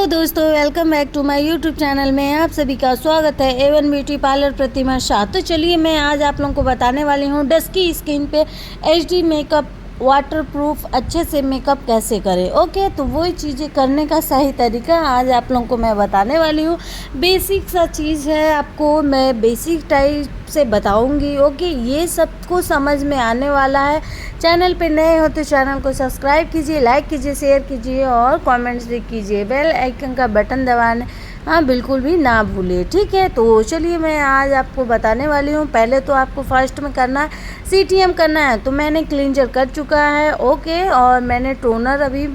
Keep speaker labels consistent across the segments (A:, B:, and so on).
A: दोस्तों, welcome back to my YouTube channel में आप सभी का स्वागत है Avon beauty parlour Pratima Shah. तो चलिए मैं आज आप लोगों को बताने वाली हूँ डस्की स्किन पे एचडी मेकअप वाटरप्रूफ अच्छे से मेकअप कैसे करें। ओके, तो वही चीज़ें करने का सही तरीका आज आप लोगों को मैं बताने वाली हूँ। बेसिक सा चीज़ है, आपको मैं बेसिक टाइप से बताऊंगी। ओके, ये सबको समझ में आने वाला है। चैनल पे नए हो तो चैनल को सब्सक्राइब कीजिए, लाइक कीजिए, शेयर कीजिए और कमेंट्स भी कीजिए। बेल आइकन का बटन दबाने बिल्कुल भी ना भूलिए। ठीक है, तो चलिए मैं आज आपको बताने वाली हूँ। पहले तो आपको फर्स्ट में करना है सीटीएम करना है। तो मैंने क्लींजर कर चुका है। ओके, और मैंने टोनर अभी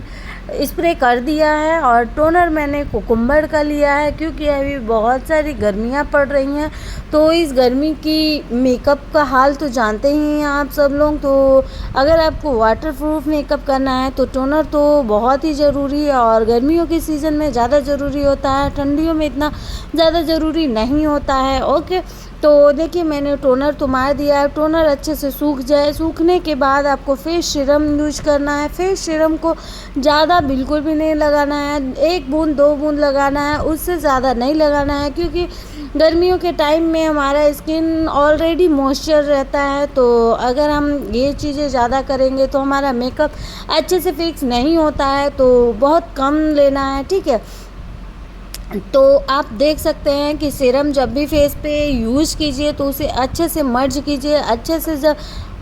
A: स्प्रे कर दिया है और टोनर मैंने कुकुम्बर का लिया है, क्योंकि अभी बहुत सारी गर्मियाँ पड़ रही हैं। तो इस गर्मी की मेकअप का हाल तो जानते ही हैं आप सब लोग। तो अगर आपको वाटरप्रूफ मेकअप करना है तो टोनर तो बहुत ही ज़रूरी है, और गर्मियों के सीज़न में ज़्यादा ज़रूरी होता है, ठंडियों में इतना ज़्यादा ज़रूरी नहीं होता है। ओके, तो देखिए मैंने टोनर तो मार दिया है। टोनर अच्छे से सूख जाए, सूखने के बाद आपको फेस सीरम यूज करना है। फेस सीरम को ज़्यादा बिल्कुल भी नहीं लगाना है, 1 बूंद 2 बूंद लगाना है, उससे ज़्यादा नहीं लगाना है, क्योंकि गर्मियों के टाइम में हमारा स्किन ऑलरेडी मॉइस्चर रहता है। तो अगर हम ये चीज़ें ज़्यादा करेंगे तो हमारा मेकअप अच्छे से फिक्स नहीं होता है। तो बहुत कम लेना है। ठीक है, तो आप देख सकते हैं कि सीरम जब भी फेस पे यूज़ कीजिए तो उसे अच्छे से मर्ज कीजिए। अच्छे से जब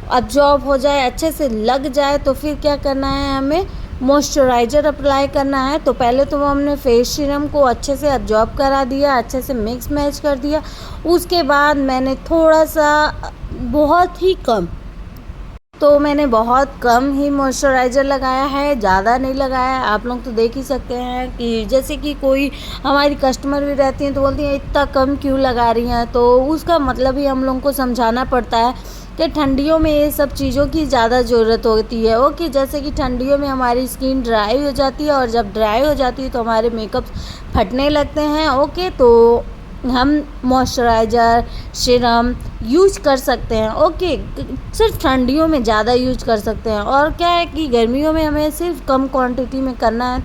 A: अब्जॉर्ब हो जाए, अच्छे से लग जाए, तो फिर क्या करना है, हमें मॉइस्चराइज़र अप्लाई करना है। तो पहले तो हमने फेस सीरम को अच्छे से अब्जॉर्ब करा दिया, अच्छे से मिक्स मैच कर दिया। उसके बाद मैंने थोड़ा सा मैंने बहुत कम ही मॉइस्चराइज़र लगाया है, ज़्यादा नहीं लगाया है। आप लोग तो देख ही सकते हैं कि जैसे कि कोई हमारी कस्टमर भी रहती हैं तो बोलती हैं इतना कम क्यों लगा रही हैं। तो उसका मतलब ही हम लोगों को समझाना पड़ता है कि ठंडियों में ये सब चीज़ों की ज़्यादा ज़रूरत होती है। ओके, जैसे कि ठंडियों में हमारी स्किन ड्राई हो जाती है, और जब ड्राई हो जाती है तो हमारे मेकअप फटने लगते हैं। ओके, तो हम मॉइस्चराइज़र सीरम यूज कर सकते हैं। ओके, सिर्फ ठंडियों में ज़्यादा यूज कर सकते हैं, और क्या है कि गर्मियों में हमें सिर्फ कम क्वांटिटी में करना है,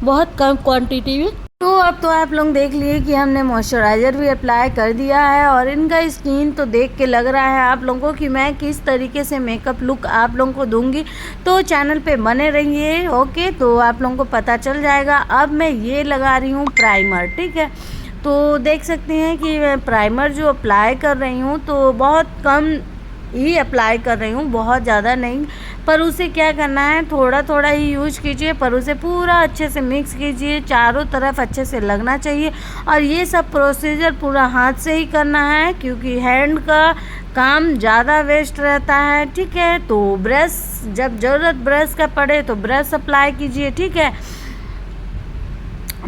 A: बहुत कम क्वांटिटी में। तो अब तो आप लोग देख लिए कि हमने मॉइस्चराइज़र भी अप्लाई कर दिया है, और इनका स्किन तो देख के लग रहा है आप लोगों को कि मैं किस तरीके से मेकअप लुक आप लोगों को दूंगी। तो चैनल पे बने रहिए। ओके, तो आप लोगों को पता चल जाएगा। अब मैं ये लगा रही हूँ प्राइमर। ठीक है, तो देख सकते हैं कि मैं प्राइमर जो अप्लाई कर रही हूँ तो बहुत कम ही अप्लाई कर रही हूँ, बहुत ज़्यादा नहीं। पर उसे क्या करना है, थोड़ा थोड़ा ही यूज कीजिए, पर उसे पूरा अच्छे से मिक्स कीजिए, चारों तरफ अच्छे से लगना चाहिए। और ये सब प्रोसीजर पूरा हाथ से ही करना है, क्योंकि हैंड का काम ज़्यादा वेस्ट रहता है। ठीक है, तो ब्रश जब ज़रूरत ब्रश का पड़े तो ब्रश अप्लाई कीजिए। ठीक है,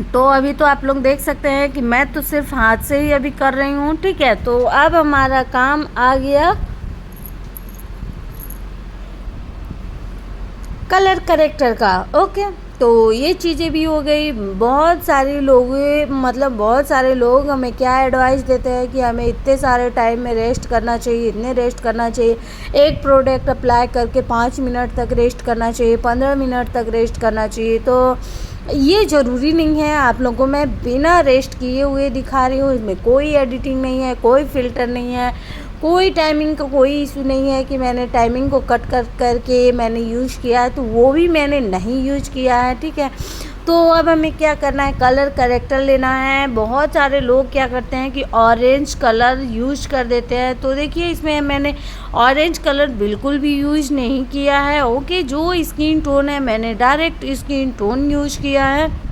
A: तो अभी तो आप लोग देख सकते हैं कि मैं तो सिर्फ हाथ से ही अभी कर रही हूँ। ठीक है, तो अब हमारा काम आ गया कलर करेक्टर का। ओके, तो ये चीज़ें भी हो गई। बहुत सारे लोग हमें क्या एडवाइस देते हैं कि हमें इतने सारे टाइम में रेस्ट करना चाहिए, इतने रेस्ट करना चाहिए, एक प्रोडक्ट अप्लाई करके 5 मिनट तक रेस्ट करना चाहिए, 15 मिनट तक रेस्ट करना चाहिए। तो ये ज़रूरी नहीं है। आप लोगों को मैं बिना रेस्ट किए हुए दिखा रही हूँ, इसमें कोई एडिटिंग नहीं है, कोई फ़िल्टर नहीं है, कोई टाइमिंग का कोई इशू नहीं है कि मैंने टाइमिंग को कट करके मैंने यूज़ किया है, तो वो भी मैंने नहीं यूज़ किया है। ठीक है, तो अब हमें क्या करना है, कलर करेक्टर लेना है। बहुत सारे लोग क्या करते हैं कि ऑरेंज कलर यूज कर देते हैं। तो देखिए इसमें मैंने ऑरेंज कलर बिल्कुल भी यूज नहीं किया है। ओके, जो स्किन टोन है मैंने डायरेक्ट स्किन टोन यूज किया है।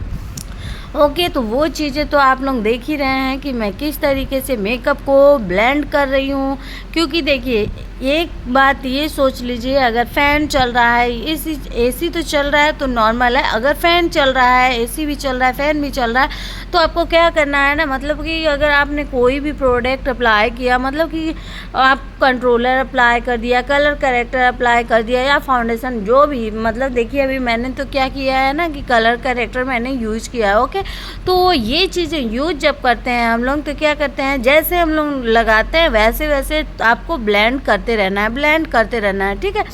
A: ओके, तो वो चीज़ें तो आप लोग देख ही रहे हैं कि मैं किस तरीके से मेकअप को ब्लेंड कर रही हूँ। क्योंकि देखिए एक बात ये सोच लीजिए, अगर फ़ैन चल रहा है, एसी तो चल रहा है तो नॉर्मल है। अगर फ़ैन चल रहा है, एसी भी चल रहा है, फ़ैन भी चल रहा है, तो आपको क्या करना है ना, मतलब कि अगर आपने कोई भी प्रोडक्ट अप्लाई किया, मतलब कि आप कंट्रोलर अप्लाई कर दिया, कलर करेक्टर अप्लाई कर दिया, या फाउंडेशन जो भी, मतलब देखिए अभी मैंने तो क्या किया है ना कि कलर करेक्टर मैंने यूज़ किया है। ओके, तो ये चीज़ें यूज़ जब करते हैं हम लोग तो क्या करते हैं, जैसे हम लोग लगाते हैं वैसे वैसे आपको ब्लेंड करते रहना है, ब्लेंड करते रहना है। ठीक है,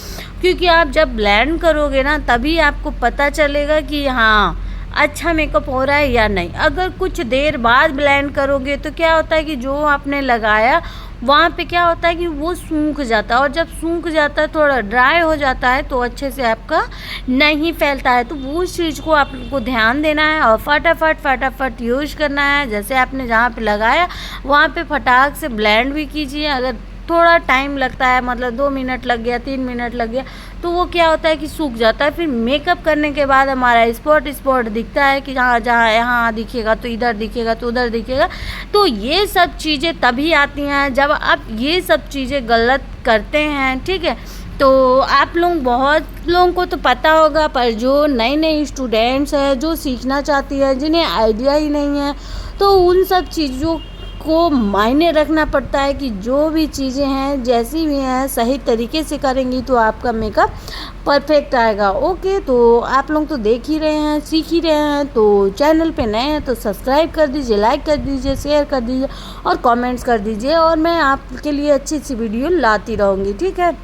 A: क्योंकि आप जब ब्लेंड करोगे ना तभी आपको पता चलेगा कि हाँ अच्छा मेकअप हो रहा है या नहीं। अगर कुछ देर बाद ब्लेंड करोगे तो क्या होता है कि जो आपने लगाया वहाँ पे क्या होता है कि वो सूख जाता है, और जब सूख जाता है थोड़ा ड्राई हो जाता है तो अच्छे से आपका नहीं फैलता है। तो वो चीज़ को आपको ध्यान देना है और फटाफट यूज़ करना है। जैसे आपने जहाँ पे लगाया वहाँ पे फटाक से ब्लेंड भी कीजिए। अगर थोड़ा टाइम लगता है, मतलब 2 मिनट लग गया, 3 मिनट लग गया, तो वो क्या होता है कि सूख जाता है। फिर मेकअप करने के बाद हमारा स्पॉट दिखता है कि जहाँ जहाँ यहाँ दिखेगा तो इधर दिखेगा तो उधर दिखेगा। तो ये सब चीज़ें तभी आती हैं जब आप ये सब चीज़ें गलत करते हैं, ठीक है। तो आप लोग, बहुत लोगों को तो पता होगा, पर जो नए स्टूडेंट्स हैं, जो सीखना चाहती है, जिन्हें आइडिया ही नहीं है, तो उन सब चीज़ों को मायने रखना पड़ता है कि जो भी चीज़ें हैं जैसी भी हैं सही तरीके से करेंगी तो आपका मेकअप परफेक्ट आएगा। ओके, तो आप लोग तो देख ही रहे हैं, सीख ही रहे हैं। तो चैनल पे नए हैं तो सब्सक्राइब कर दीजिए, लाइक कर दीजिए, शेयर कर दीजिए और कमेंट्स कर दीजिए, और मैं आपके लिए अच्छी सी वीडियो लाती रहूँगी, ठीक है।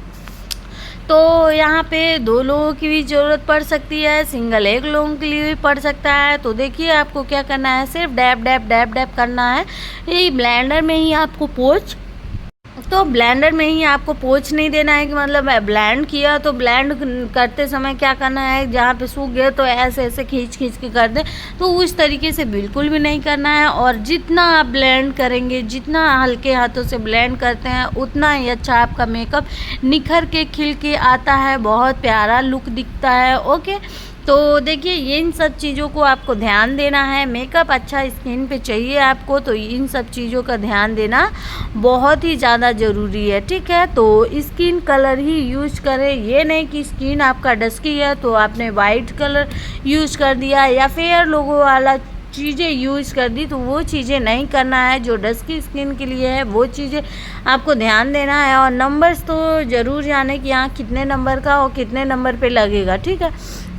A: तो यहाँ पे 2 लोगों की भी ज़रूरत पड़ सकती है, सिंगल 1 लोगों के लिए भी पड़ सकता है। तो देखिए आपको क्या करना है, सिर्फ डैब करना है। ये ब्लेंडर में ही आपको ब्लेंडर में ही आपको पोंछ नहीं देना है कि मतलब ब्लेंड किया तो ब्लेंड करते समय क्या करना है, जहाँ पे सूख गए तो ऐसे खींच के कर दें, तो उस तरीके से बिल्कुल भी नहीं करना है। और जितना आप ब्लेंड करेंगे, जितना हल्के हाथों से ब्लेंड करते हैं, उतना ही अच्छा आपका मेकअप निखर के खिल के आता है, बहुत प्यारा लुक दिखता है। ओके, तो देखिए इन सब चीज़ों को आपको ध्यान देना है। मेकअप अच्छा स्किन पे चाहिए आपको, तो इन सब चीज़ों का ध्यान देना बहुत ही ज़्यादा ज़रूरी है, ठीक है। तो स्किन कलर ही यूज़ करें, ये नहीं कि स्किन आपका डस्की है तो आपने वाइट कलर यूज़ कर दिया या फेयर लोगो वाला चीज़ें यूज़ कर दी, तो वो चीज़ें नहीं करना है। जो डस्की स्किन के लिए है वो चीज़ें आपको ध्यान देना है। और नंबर्स तो ज़रूर जाने कि यहाँ कितने नंबर का और कितने नंबर पे लगेगा, ठीक है।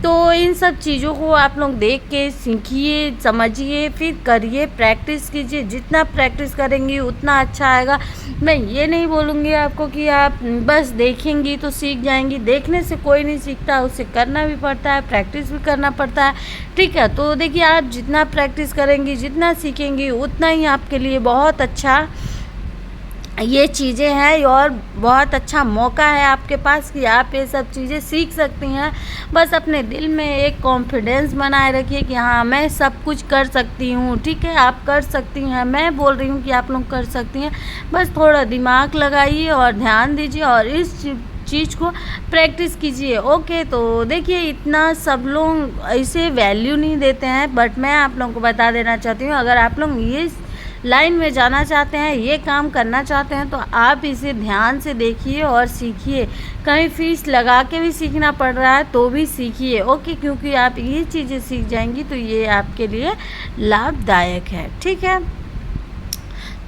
A: तो इन सब चीज़ों को आप लोग देख के सीखिए, समझिए, फिर करिए, प्रैक्टिस कीजिए। जितना प्रैक्टिस करेंगी उतना अच्छा आएगा। मैं ये नहीं बोलूँगी आपको कि आप बस देखेंगी तो सीख जाएंगी, देखने से कोई नहीं सीखता, उसे करना भी पड़ता है, प्रैक्टिस भी करना पड़ता है, ठीक है। तो देखिए आप जितना प्रैक्टिस करेंगी, जितना सीखेंगी, उतना ही आपके लिए बहुत अच्छा ये चीज़ें हैं और बहुत अच्छा मौका है आपके पास कि आप ये सब चीज़ें सीख सकती हैं। बस अपने दिल में एक कॉन्फिडेंस बनाए रखिए कि हाँ मैं सब कुछ कर सकती हूँ, ठीक है। आप कर सकती हैं, मैं बोल रही हूँ कि आप लोग कर सकती हैं। बस थोड़ा दिमाग लगाइए और ध्यान दीजिए और इस चीज़ को प्रैक्टिस कीजिए। ओके, तो देखिए इतना सब लोग इसे वैल्यू नहीं देते हैं, बट मैं आप लोगों को बता देना चाहती हूँ, अगर आप लोग ये लाइन में जाना चाहते हैं, ये काम करना चाहते हैं, तो आप इसे ध्यान से देखिए और सीखिए। कहीं फीस लगा के भी सीखना पड़ रहा है तो भी सीखिए, ओके, क्योंकि आप ये चीज़ें सीख जाएंगी तो ये आपके लिए लाभदायक है, ठीक है।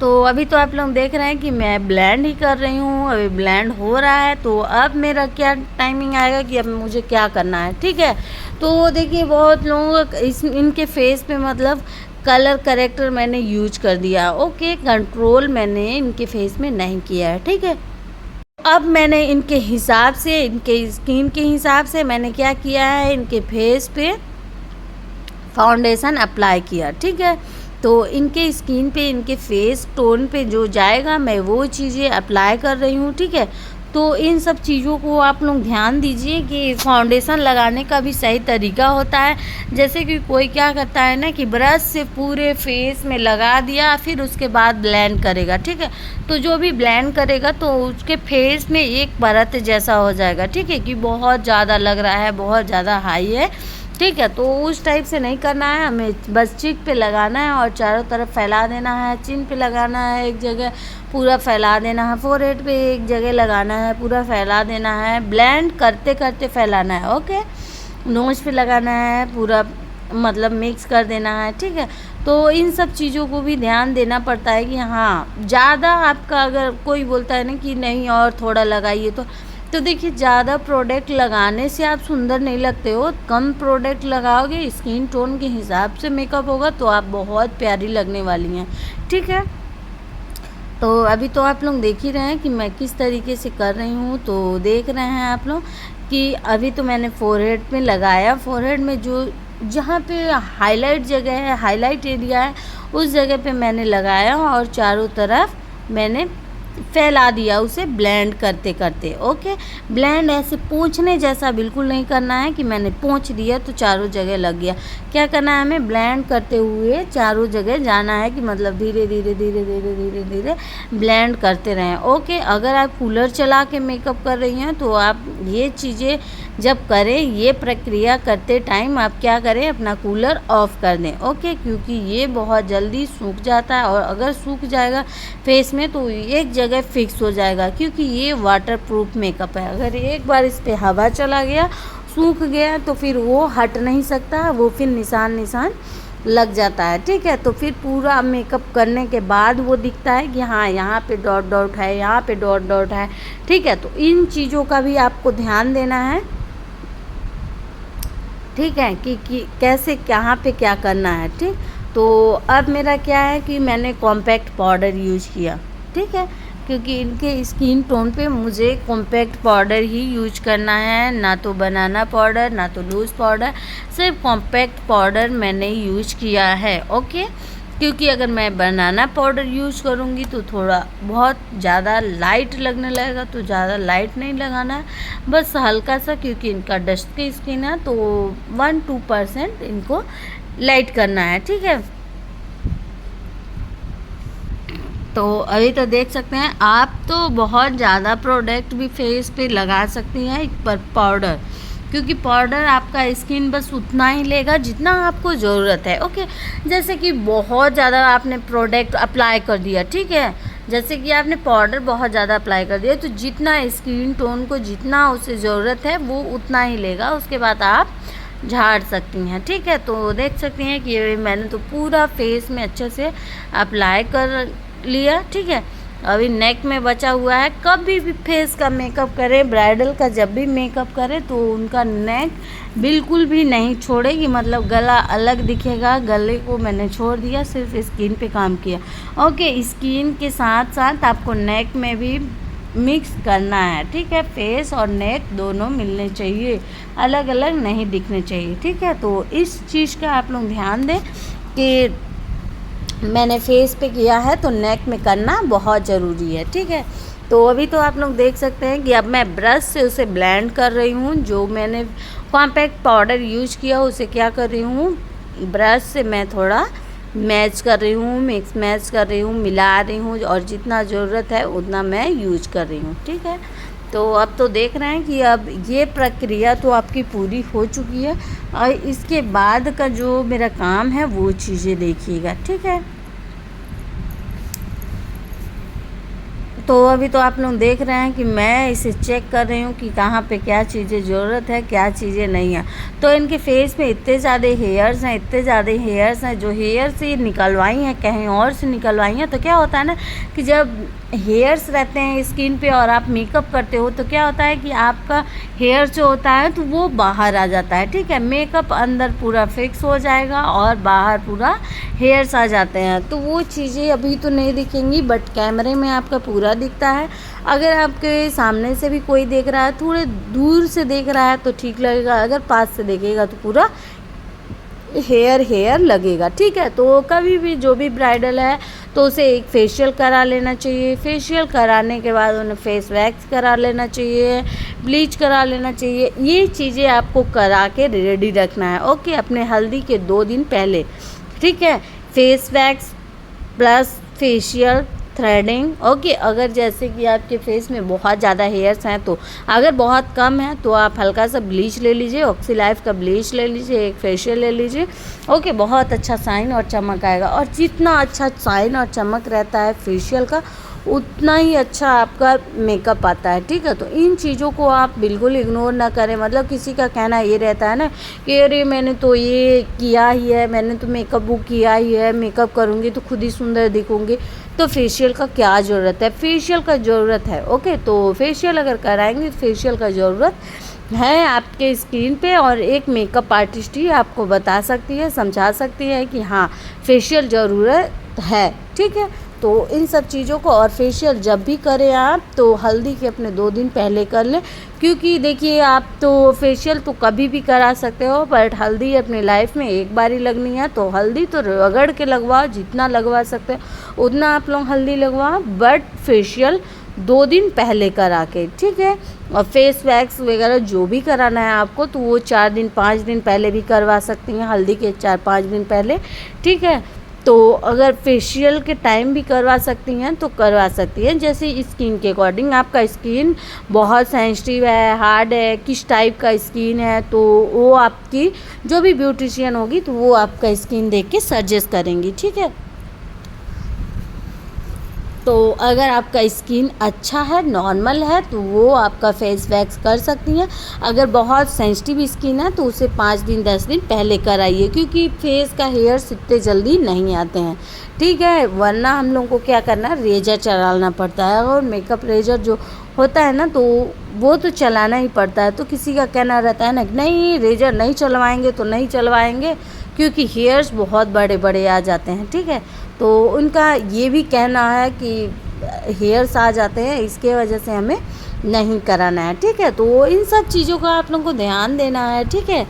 A: तो अभी तो आप लोग देख रहे हैं कि मैं ब्लेंड ही कर रही हूँ, अभी ब्लेंड हो रहा है। तो अब मेरा क्या टाइमिंग आएगा कि अब मुझे क्या करना है, ठीक है। तो देखिए बहुत लोग इनके फेस पे मतलब कलर करेक्टर मैंने यूज कर दिया, ओके, कंट्रोल मैंने इनके फेस में नहीं किया है, ठीक है। अब मैंने इनके हिसाब से, इनके स्किन के हिसाब से मैंने क्या किया है, इनके फेस पे फाउंडेशन अप्लाई किया, ठीक है। तो इनके स्किन पे, इनके फेस टोन पे जो जाएगा मैं वो चीज़ें अप्लाई कर रही हूँ, ठीक है। तो इन सब चीज़ों को आप लोग ध्यान दीजिए कि फाउंडेशन लगाने का भी सही तरीका होता है। जैसे कि कोई क्या करता है ना कि ब्रश से पूरे फेस में लगा दिया, फिर उसके बाद ब्लेंड करेगा, ठीक है। तो जो भी ब्लेंड करेगा तो उसके फेस में एक परत जैसा हो जाएगा, ठीक है, कि बहुत ज़्यादा लग रहा है, बहुत ज़्यादा हाई है, ठीक है। तो उस टाइप से नहीं करना है, हमें बस चीक पे लगाना है और चारों तरफ फैला देना है। चिन पे लगाना है एक जगह, पूरा फैला देना है। फोरहेड पे एक जगह लगाना है, पूरा फैला देना है। ब्लेंड करते करते फैलाना है, ओके। नोज पे लगाना है, पूरा मतलब मिक्स कर देना है, ठीक है। तो इन सब चीज़ों को भी ध्यान देना पड़ता है कि हाँ ज़्यादा आपका, अगर कोई बोलता है ना कि नहीं और थोड़ा लगाइए, तो देखिए ज़्यादा प्रोडक्ट लगाने से आप सुंदर नहीं लगते हो। कम प्रोडक्ट लगाओगे, स्किन टोन के हिसाब से मेकअप होगा तो आप बहुत प्यारी लगने वाली हैं, ठीक है। तो अभी तो आप लोग देख ही रहे हैं कि मैं किस तरीके से कर रही हूँ। तो देख रहे हैं आप लोग कि अभी तो मैंने फोरहेड में लगाया, फोरहेड में जो जहाँ पे हाईलाइट जगह है, हाईलाइट एरिया है, उस जगह पे मैंने लगाया और चारों तरफ मैंने फैला दिया उसे ब्लेंड करते करते। ओके, ब्लेंड ऐसे पोंछने जैसा बिल्कुल नहीं करना है कि मैंने पोंछ दिया तो चारों जगह लग गया। क्या करना है, हमें ब्लेंड करते हुए चारों जगह जाना है कि मतलब धीरे धीरे धीरे धीरे धीरे धीरे ब्लेंड करते रहें। ओके, अगर आप कूलर चला के मेकअप कर रही हैं तो आप ये चीज़ें जब करें, ये प्रक्रिया करते टाइम आप क्या करें, अपना कूलर ऑफ़ कर दें। ओके, क्योंकि ये बहुत जल्दी सूख जाता है और अगर सूख जाएगा फेस में तो एक जगह फिक्स हो जाएगा, क्योंकि ये वाटरप्रूफ मेकअप है। अगर एक बार इस पे हवा चला गया, सूख गया, तो फिर वो हट नहीं सकता, वो फिर निशान लग जाता है। ठीक है, तो फिर पूरा मेकअप करने के बाद वो दिखता है कि हाँ यहाँ पे डॉट डॉट है, यहाँ पे डॉट डॉट है। ठीक है, तो इन चीज़ों का भी आपको ध्यान देना है। ठीक है, कि कैसे कहाँ पे क्या करना है। ठीक, तो अब मेरा क्या है कि मैंने कॉम्पैक्ट पाउडर यूज किया। ठीक है, क्योंकि इनके स्किन टोन पे मुझे कॉम्पैक्ट पाउडर ही यूज करना है, ना तो बनाना पाउडर ना तो लूज़ पाउडर, सिर्फ कॉम्पैक्ट पाउडर मैंने यूज किया है। ओके, क्योंकि अगर मैं बनाना पाउडर यूज करूँगी तो थोड़ा बहुत ज़्यादा लाइट लगने लगेगा, तो ज़्यादा लाइट नहीं लगाना है, बस हल्का सा, क्योंकि इनका डस्ट की स्किन है तो 1-2% इनको लाइट करना है। ठीक है, तो अभी तो देख सकते हैं आप, तो बहुत ज़्यादा प्रोडक्ट भी फेस पे लगा सकती हैं पर पाउडर, क्योंकि पाउडर आपका स्किन बस उतना ही लेगा जितना आपको ज़रूरत है। ओके, जैसे कि बहुत ज़्यादा आपने प्रोडक्ट अप्लाई कर दिया, ठीक है, जैसे कि आपने पाउडर बहुत ज़्यादा अप्लाई कर दिया, तो जितना स्किन टोन को जितना उसे ज़रूरत है वो उतना ही लेगा, उसके बाद आप झाड़ सकती हैं। ठीक है, तो देख सकती हैं कि मैंने तो पूरा फेस में अच्छे से अप्लाई कर लिया। ठीक है, अभी नेक में बचा हुआ है। कभी भी फेस का मेकअप करें, ब्राइडल का जब भी मेकअप करें तो उनका नेक बिल्कुल भी नहीं छोड़ेगी, मतलब गला अलग दिखेगा, गले को मैंने छोड़ दिया, सिर्फ स्किन पे काम किया। ओके, स्किन के साथ साथ आपको नेक में भी मिक्स करना है। ठीक है, फेस और नेक दोनों मिलने चाहिए, अलग अलग नहीं दिखने चाहिए। ठीक है, तो इस चीज़ का आप लोग ध्यान दें कि मैंने फेस पे किया है तो नेक में करना बहुत ज़रूरी है। ठीक है, तो अभी तो आप लोग देख सकते हैं कि अब मैं ब्रश से उसे ब्लेंड कर रही हूँ। जो मैंने कॉम्पैक्ट पाउडर यूज किया उसे क्या कर रही हूँ, ब्रश से मैं थोड़ा मैच कर रही हूँ, मिक्स मैच कर रही हूँ, मिला रही हूँ, और जितना ज़रूरत है उतना मैं यूज कर रही हूँ। ठीक है, तो अब तो देख रहे हैं कि अब ये प्रक्रिया तो आपकी पूरी हो चुकी है, और इसके बाद का जो मेरा काम है वो चीज़ें देखिएगा। ठीक है, तो अभी तो आप लोग देख रहे हैं कि मैं इसे चेक कर रही हूँ कि कहाँ पे क्या चीज़ें ज़रूरत है, क्या चीज़ें नहीं है। तो इनके फेस पे इतने ज़्यादा हेयर्स हैं, इतने ज़्यादा हेयर्स हैं, जो हेयर से निकलवाई हैं, कहीं और से निकलवाई हैं। तो क्या होता है ना कि जब हेयर्स रहते हैं स्किन पे और आप मेकअप करते हो तो क्या होता है कि आपका हेयर जो होता है तो वो बाहर आ जाता है। ठीक है, मेकअप अंदर पूरा फिक्स हो जाएगा और बाहर पूरा हेयर्स आ जाते हैं, तो वो चीज़ें अभी तो नहीं दिखेंगी, बट कैमरे में आपका पूरा दिखता है। अगर आपके सामने से भी कोई देख रहा है, थोड़े दूर से देख रहा है तो ठीक लगेगा, अगर पास से देखेगा तो पूरा हेयर लगेगा। ठीक है, तो कभी भी जो भी ब्राइडल है तो उसे एक फेशियल करा लेना चाहिए। फेशियल कराने के बाद उन्हें फेस वैक्स करा लेना चाहिए, ब्लीच करा लेना चाहिए। ये चीज़ें आपको करा के रेडी रखना है। ओके, अपने हल्दी के 2 दिन पहले। ठीक है, face wax plus facial, threading. Okay, अगर जैसे कि आपके फेस में बहुत ज़्यादा हेयर्स हैं, तो अगर बहुत कम है तो आप हल्का सा ब्लीच ले लीजिए, ऑक्सीलाइफ का ब्लीच ले लीजिए, एक फेशियल ले लीजिए। ओके, बहुत अच्छा साइन और चमक आएगा, और जितना अच्छा साइन और चमक रहता है फेशियल का उतना ही अच्छा आपका मेकअप आता है। ठीक है, तो इन चीज़ों को आप बिल्कुल इग्नोर ना करें। मतलब किसी का कहना ये रहता है ना कि अरे मैंने तो ये किया ही है, मैंने तो मेकअप बुक किया ही है, मेकअप करूँगी तो खुद ही सुंदर दिखूँगी, तो फेशियल का क्या ज़रूरत है। फेशियल का ज़रूरत है। ओके, तो फेशियल अगर कराएंगे तो फेशियल का ज़रूरत है आपके स्किन पे, और एक मेकअप आर्टिस्ट ही आपको बता सकती है, समझा सकती है कि हाँ फेशियल ज़रूरत है। ठीक है, तो इन सब चीज़ों को, और फेशियल जब भी करें आप तो हल्दी के अपने 2 दिन पहले कर लें, क्योंकि देखिए आप तो फेशियल तो कभी भी करा सकते हो, बट हल्दी अपनी लाइफ में एक बार ही लगनी है, तो हल्दी तो रगड़ के लगवाओ, जितना लगवा सकते हो उतना आप लोग हल्दी लगवाओ, बट फेशियल 2 दिन पहले करा के, ठीक है। और फेस वैक्स वगैरह जो भी कराना है आपको तो वो 4 दिन 5 दिन पहले भी करवा सकती हैं, हल्दी के 4-5 दिन पहले, ठीक है। तो अगर फेशियल के टाइम भी करवा सकती हैं तो करवा सकती हैं, जैसे स्किन के अकॉर्डिंग। आपका स्किन बहुत सेंसिटिव है, हार्ड है, किस टाइप का स्किन है, तो वो आपकी जो भी ब्यूटिशियन होगी तो वो आपका स्किन देख के सजेस्ट करेंगी, ठीक है। तो अगर आपका स्किन अच्छा है, नॉर्मल है, तो वो आपका फेस वैक्स कर सकती हैं। अगर बहुत सेंसिटिव स्किन है तो उसे 5 दिन 10 दिन पहले कराइए, क्योंकि फेस का हेयर्स इतने जल्दी नहीं आते हैं, ठीक है। वरना हम लोग को क्या करना है, रेजर चलाना पड़ता है, और मेकअप रेजर जो होता है ना तो वो तो चलाना ही पड़ता है। तो किसी का कहना रहता है ना कि नहीं रेजर नहीं चलवाएंगे तो नहीं चलवाएंगे, क्योंकि हेयर्स बहुत बड़े बड़े आ जाते हैं, ठीक है। तो उनका ये भी कहना है कि हेयर्स आ जाते हैं, इसके वजह से हमें नहीं कराना है, ठीक है। तो इन सब चीज़ों का आप लोगों को ध्यान देना है, ठीक है।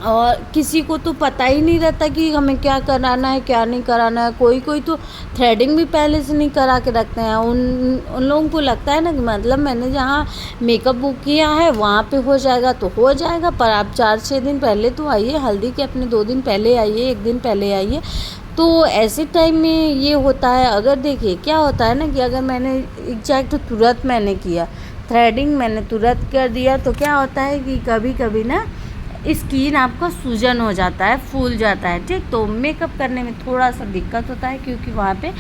A: और किसी को तो पता ही नहीं रहता कि हमें क्या कराना है क्या नहीं कराना है। कोई कोई तो थ्रेडिंग भी पहले से नहीं करा के रखते हैं। उन लोगों को लगता है ना कि मतलब मैंने जहाँ मेकअप बुक किया है वहाँ पे हो जाएगा तो हो जाएगा, पर आप 4-6 दिन पहले तो आइए, हल्दी के अपने 2 दिन पहले आइए, 1 दिन पहले आइए। तो ऐसे टाइम में ये होता है, अगर देखिए क्या होता है ना कि अगर मैंने एग्जैक्ट तुरंत मैंने किया, थ्रेडिंग मैंने तुरंत कर दिया, तो क्या होता है कि कभी कभी ना स्किन आपका सूजन हो जाता है, फूल जाता है, ठीक। तो मेकअप करने में थोड़ा सा दिक्कत होता है, क्योंकि वहाँ पे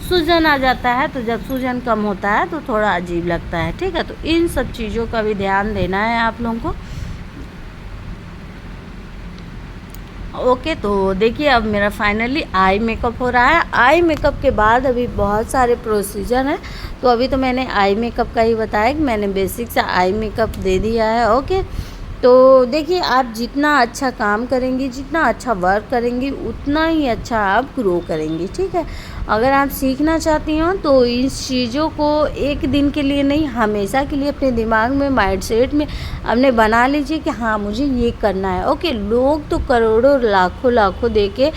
A: सूजन आ जाता है, तो जब सूजन कम होता है तो थोड़ा अजीब लगता है, ठीक है। तो इन सब चीज़ों का भी ध्यान देना है आप लोगों को। ओके, तो देखिए अब मेरा फाइनली आई मेकअप हो रहा है। आई मेकअप के बाद अभी बहुत सारे प्रोसीजर हैं, तो अभी तो मैंने आई मेकअप का ही बताया कि मैंने बेसिक सा आई मेकअप दे दिया है, ओके। तो देखिए आप जितना अच्छा काम करेंगी, जितना अच्छा वर्क करेंगी, उतना ही अच्छा आप ग्रो करेंगी, ठीक है। अगर आप सीखना चाहती हो तो इस चीज़ों को एक दिन के लिए नहीं, हमेशा के लिए अपने दिमाग में, माइंडसेट में अपने बना लीजिए कि हाँ मुझे ये करना है, ओके। लोग तो करोड़ों लाखों दे के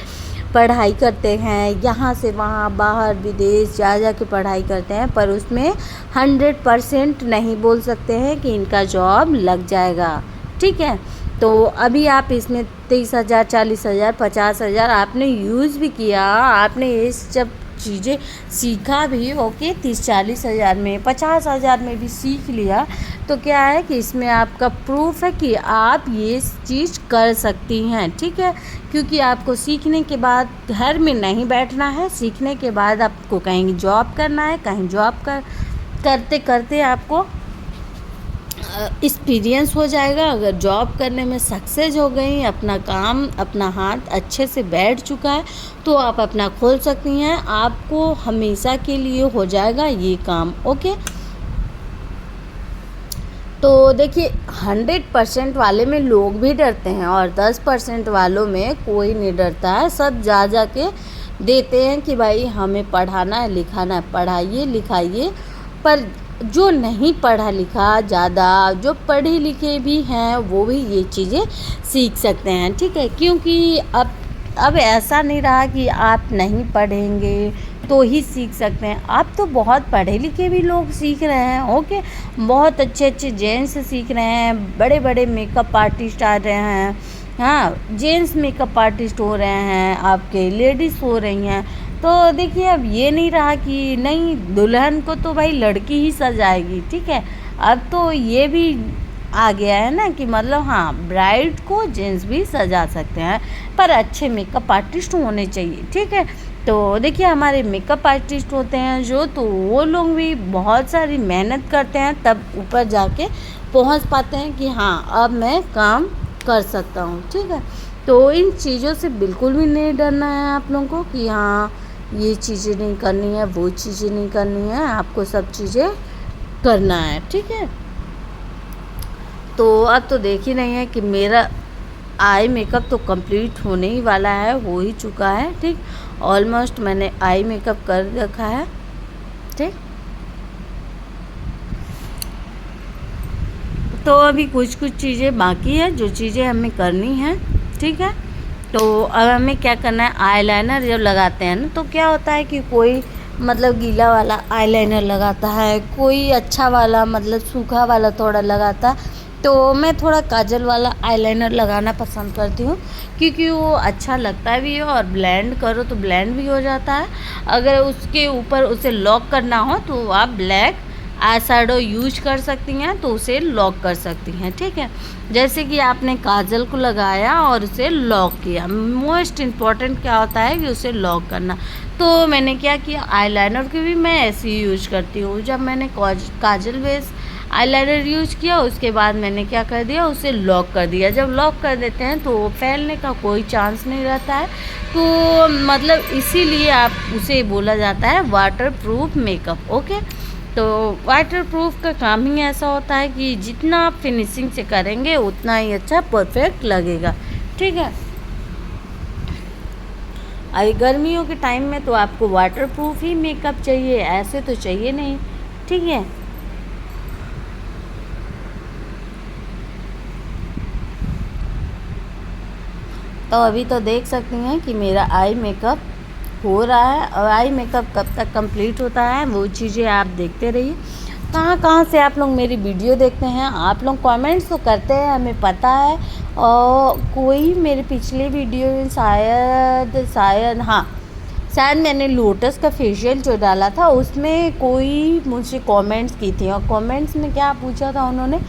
A: पढ़ाई करते हैं, यहाँ से वहाँ, बाहर विदेश जा के पढ़ाई करते हैं, पर उसमें 100% नहीं बोल सकते हैं कि इनका जॉब लग जाएगा, ठीक है। तो अभी आप इसमें 30,000, 40,000, 50,000 आपने यूज़ भी किया, आपने ये सब चीज़ें सीखा भी, ओके। 30-40 हज़ार में, 50,000 में भी सीख लिया, तो क्या है कि इसमें आपका प्रूफ है कि आप ये चीज़ कर सकती हैं, ठीक है। क्योंकि आपको सीखने के बाद घर में नहीं बैठना है, सीखने के बाद आपको कहीं जॉब करना है, कहीं जॉब करते करते आपको एक्सपीरियंस हो जाएगा। अगर जॉब करने में सक्सेस हो गई, अपना काम, अपना हाथ अच्छे से बैठ चुका है, तो आप अपना खोल सकती हैं, आपको हमेशा के लिए हो जाएगा ये काम, ओके। तो देखिए 100% वाले में लोग भी डरते हैं, और 10% वालों में कोई नहीं डरता है। सब जा के देते हैं कि भाई हमें पढ़ाना है, लिखाना है, पढ़ाइए लिखाइए। पर जो नहीं पढ़ा लिखा ज़्यादा, जो पढ़े लिखे भी हैं, वो भी ये चीज़ें सीख सकते हैं, ठीक है। क्योंकि अब ऐसा नहीं रहा कि आप नहीं पढ़ेंगे तो ही सीख सकते हैं। अब तो बहुत पढ़े लिखे भी लोग सीख रहे हैं, ओके। बहुत अच्छे जेंट्स सीख रहे हैं, बड़े बड़े मेकअप आर्टिस्ट आ रहे हैं, हाँ, जेंट्स मेकअप आर्टिस्ट हो रहे हैं, आपके लेडीज़ हो रही हैं। तो देखिए अब ये नहीं रहा कि नहीं दुल्हन को तो भाई लड़की ही सजाएगी, ठीक है। अब तो ये भी आ गया है ना कि मतलब हाँ ब्राइड को जेंट्स भी सजा सकते हैं, पर अच्छे मेकअप आर्टिस्ट होने चाहिए, ठीक है। तो देखिए हमारे मेकअप आर्टिस्ट होते हैं जो, तो वो लोग भी बहुत सारी मेहनत करते हैं, तब ऊपर जाके पहुंच पाते हैं कि हाँ अब मैं काम कर सकता हूँ, ठीक है। तो इन चीज़ों से बिल्कुल भी नहीं डरना है आप लोगों को कि हाँ ये चीज़ें नहीं करनी है, वो चीज़ें नहीं करनी है, आपको सब चीज़ें करना है, ठीक है। तो अब तो देख ही नहीं है कि मेरा आई मेकअप तो कंप्लीट होने ही वाला है, हो ही चुका है। ठीक, ऑलमोस्ट मैंने आई मेकअप कर रखा है। ठीक, तो अभी कुछ कुछ चीज़ें बाकी है जो चीज़ें हमें करनी है। ठीक है, तो अब हमें क्या करना है, आईलाइनर जब लगाते हैं ना तो क्या होता है कि कोई मतलब गीला वाला आईलाइनर लगाता है, कोई अच्छा वाला मतलब सूखा वाला थोड़ा लगाता है। तो मैं थोड़ा काजल वाला आईलाइनर लगाना पसंद करती हूँ, क्योंकि वो अच्छा लगता भी है और ब्लेंड करो तो ब्लेंड भी हो जाता है। अगर उसके ऊपर उसे लॉक करना हो तो आप ब्लैक आई शैडो यूज कर सकती हैं, तो उसे लॉक कर सकती हैं। ठीक है, जैसे कि आपने काजल को लगाया और उसे लॉक किया, मोस्ट इम्पॉर्टेंट क्या होता है कि उसे लॉक करना। तो मैंने क्या किया, आईलाइनर को भी मैं ऐसे ही यूज करती हूँ। जब मैंने काजल बेस आईलाइनर यूज किया, उसके बाद मैंने क्या कर दिया, उसे लॉक कर दिया। जब लॉक कर देते हैं तो फैलने का कोई चांस नहीं रहता है। तो मतलब इसीलिए आप उसे बोला जाता है वाटर प्रूफ मेकअप। ओके, तो वाटर प्रूफ का काम ही ऐसा होता है कि जितना आप फिनिशिंग से करेंगे उतना ही अच्छा परफेक्ट लगेगा। ठीक है, अभी गर्मियों के टाइम में तो आपको वाटर प्रूफ ही मेकअप चाहिए, ऐसे तो चाहिए नहीं। ठीक है, तो अभी तो देख सकती हैं कि मेरा आई मेकअप हो रहा है, और आई मेकअप कब तक कंप्लीट होता है वो चीज़ें आप देखते रहिए। कहाँ कहाँ से आप लोग मेरी वीडियो देखते हैं, आप लोग कमेंट्स तो करते हैं, हमें पता है। और कोई मेरे पिछले वीडियो में शायद मैंने लोटस का फेशियल जो डाला था उसमें कोई मुझे कमेंट्स की थी, और कमेंट्स में क्या पूछा था उन्होंने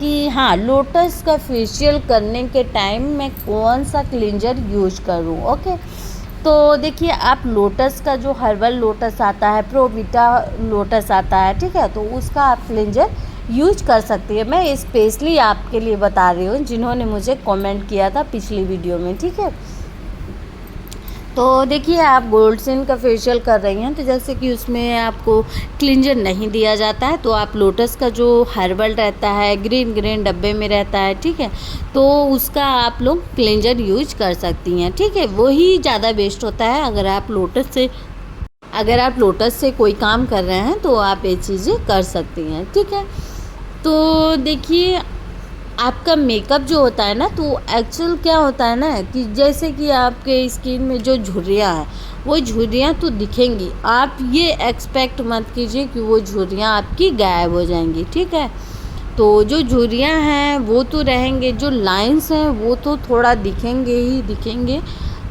A: कि हाँ, लोटस का फेशियल करने के टाइम मैं कौन सा क्लींजर यूज करूँ। ओके, तो देखिए आप लोटस का जो हर्बल लोटस आता है, प्रोविटा लोटस आता है, ठीक है, तो उसका आप क्लींजर यूज कर सकती है। मैं स्पेशली आपके लिए बता रही हूँ जिन्होंने मुझे कमेंट किया था पिछली वीडियो में। ठीक है, तो देखिए आप गोल्डसिन का फेशियल कर रही हैं तो जैसे कि उसमें आपको क्लींजर नहीं दिया जाता है, तो आप लोटस का जो हर्बल रहता है ग्रीन ग्रीन डब्बे में रहता है, ठीक है, तो उसका आप लोग क्लींजर यूज कर सकती हैं। ठीक है, वही ज़्यादा बेस्ट होता है। अगर आप लोटस से कोई काम कर रहे हैं तो आप ये चीज़ें कर सकती हैं। ठीक है, तो देखिए आपका मेकअप जो होता है ना, तो एक्चुअल क्या होता है ना कि जैसे कि आपके स्किन में जो झुर्रियाँ हैं वो झुर्रियाँ तो दिखेंगी, आप ये एक्सपेक्ट मत कीजिए कि वो झुर्रियाँ आपकी गायब हो जाएंगी। ठीक है, तो जो झुर्रियाँ हैं वो तो रहेंगे, जो लाइंस हैं वो तो थोड़ा दिखेंगे ही दिखेंगे,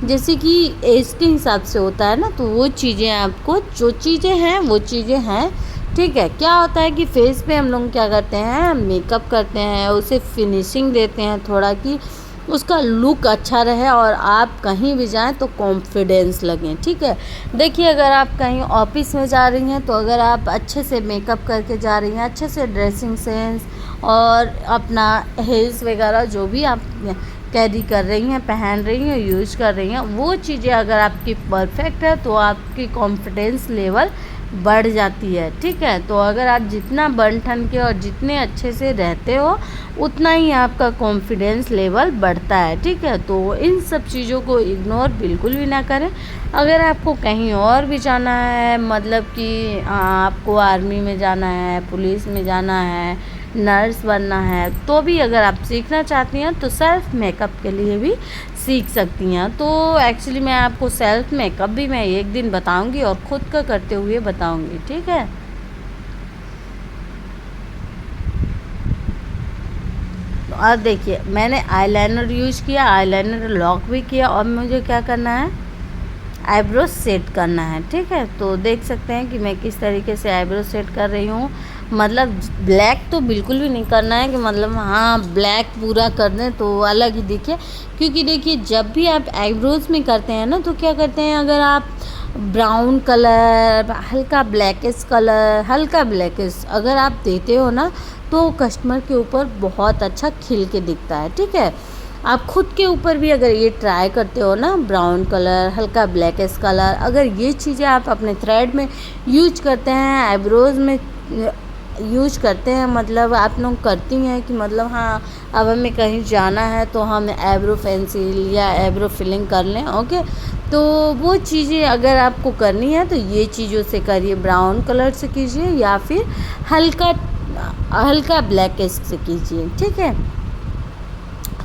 A: जैसे कि एज के हिसाब से होता है ना, तो वो चीज़ें आपको जो चीज़ें हैं वो चीज़ें हैं। ठीक है, क्या होता है कि फेस पे हम लोग क्या करते हैं, मेकअप करते हैं, उसे फिनिशिंग देते हैं थोड़ा कि उसका लुक अच्छा रहे और आप कहीं भी जाएं तो कॉन्फिडेंस लगें। ठीक है, देखिए अगर आप कहीं ऑफिस में जा रही हैं तो अगर आप अच्छे से मेकअप करके जा रही हैं, अच्छे से ड्रेसिंग सेंस और अपना हेल्स वगैरह जो भी आप कैरी कर रही हैं, पहन रही हैं, यूज कर रही हैं, वो चीज़ें अगर आपकी परफेक्ट है तो आपकी कॉन्फिडेंस लेवल बढ़ जाती है। ठीक है, तो अगर आप जितना बन ठन के और जितने अच्छे से रहते हो उतना ही आपका कॉन्फिडेंस लेवल बढ़ता है। ठीक है, तो इन सब चीज़ों को इग्नोर बिल्कुल भी ना करें। अगर आपको कहीं और भी जाना है, मतलब कि आपको आर्मी में जाना है, पुलिस में जाना है, नर्स बनना है, तो भी अगर आप सीखना चाहती हैं तो सेल्फ मेकअप के लिए भी सीख सकती हैं। तो एक्चुअली मैं आपको सेल्फ मेकअप भी मैं एक दिन बताऊंगी और ख़ुद का करते हुए बताऊंगी। ठीक है, तो अब देखिए मैंने आईलाइनर यूज किया, आईलाइनर लॉक भी किया, और मुझे क्या करना है, आईब्रो सेट करना है। ठीक है, तो देख सकते हैं कि मैं किस तरीके से आईब्रो सेट कर रही हूँ। मतलब ब्लैक तो बिल्कुल भी नहीं करना है कि मतलब हाँ ब्लैक पूरा कर दें तो अलग ही दिखे, क्योंकि देखिए जब भी आप आईब्रोज़ में करते हैं ना तो क्या करते हैं, अगर आप ब्राउन कलर, हल्का ब्लैकिश अगर आप देते हो ना तो कस्टमर के ऊपर बहुत अच्छा खिल के दिखता है। ठीक है, आप खुद के ऊपर भी अगर ये ट्राई करते हो ना, ब्राउन कलर, हल्का ब्लैकिश कलर, अगर ये चीज़ें आप अपने थ्रेड में यूज करते हैं, आईब्रोज़ में यूज करते हैं, मतलब आप लोग करती हैं कि मतलब हाँ अब हमें कहीं जाना है तो हम आईब्रो पेंसिल या आईब्रो फिलिंग कर लें। ओके, तो वो चीज़ें अगर आपको करनी है तो ये चीज़ों से करिए, ब्राउन कलर से कीजिए या फिर हल्का हल्का ब्लैक से कीजिए। ठीक है,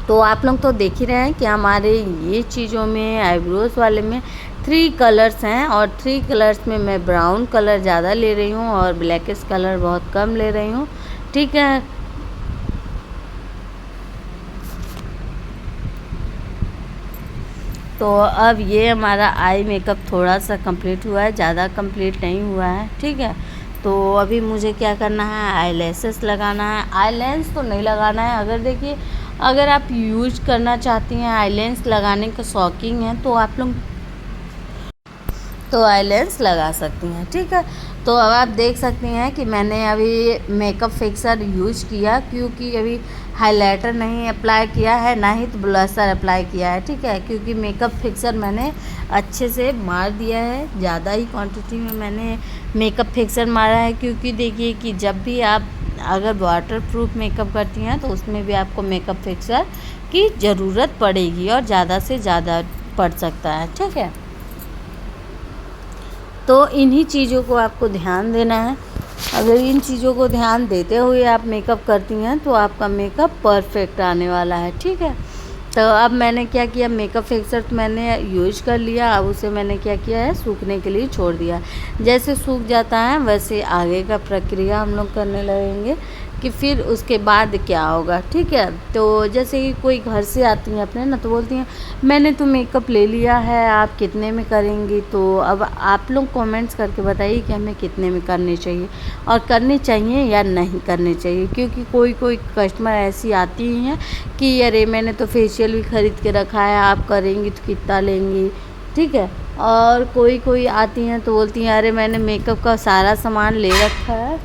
A: तो आप लोग तो देख ही रहे हैं कि हमारे ये चीज़ों में आईब्रोज वाले में 3 कलर्स हैं और 3 कलर्स में मैं ब्राउन कलर ज़्यादा ले रही हूँ और ब्लैकिश कलर बहुत कम ले रही हूँ। ठीक है, तो अब ये हमारा आई मेकअप थोड़ा सा कंप्लीट हुआ है, ज़्यादा कंप्लीट नहीं हुआ है। ठीक है, तो अभी मुझे क्या करना है, आई लैसेस लगाना है। आई लेंस तो नहीं लगाना है। अगर देखिए अगर आप यूज करना चाहती हैं, आई लेंस लगाने का शौकीन है तो आप लोग तो आई लेंस लगा सकती हैं। ठीक है, तो अब आप देख सकती हैं कि मैंने अभी मेकअप फिक्सर यूज किया, क्योंकि अभी हाइलाइटर नहीं अप्लाई किया है, ना ही तो ब्लशर अप्लाई किया है। ठीक है, क्योंकि मेकअप फिक्सर मैंने अच्छे से मार दिया है, ज़्यादा ही क्वांटिटी में मैंने मेकअप फिक्सर मारा है। क्योंकि देखिए कि जब भी आप अगर वाटर प्रूफ मेकअप करती हैं तो उसमें भी आपको मेकअप फिक्सर की ज़रूरत पड़ेगी और ज़्यादा से ज़्यादा पड़ सकता है। ठीक है, तो इन्हीं चीज़ों को आपको ध्यान देना है। अगर इन चीज़ों को ध्यान देते हुए आप मेकअप करती हैं तो आपका मेकअप परफेक्ट आने वाला है। ठीक है, तो अब मैंने क्या किया, मेकअप फिक्सर तो मैंने यूज कर लिया, अब उसे मैंने क्या किया है, सूखने के लिए छोड़ दिया। जैसे सूख जाता है वैसे आगे का प्रक्रिया हम लोग करने लगेंगे कि फिर उसके बाद क्या होगा। ठीक है, तो जैसे कि कोई घर से आती हैं अपने ना, तो बोलती हैं मैंने तो मेकअप ले लिया है, आप कितने में करेंगी। तो अब आप लोग कमेंट्स करके बताइए कि हमें कितने में करनी चाहिए और करनी चाहिए या नहीं करनी चाहिए। क्योंकि कोई कोई कस्टमर ऐसी आती हैं कि अरे मैंने तो फेशियल भी ख़रीद के रखा है, आप करेंगी तो कितना लेंगी। ठीक है, और कोई कोई आती हैं तो बोलती हैं अरे मैंने मेकअप का सारा सामान ले रखा है।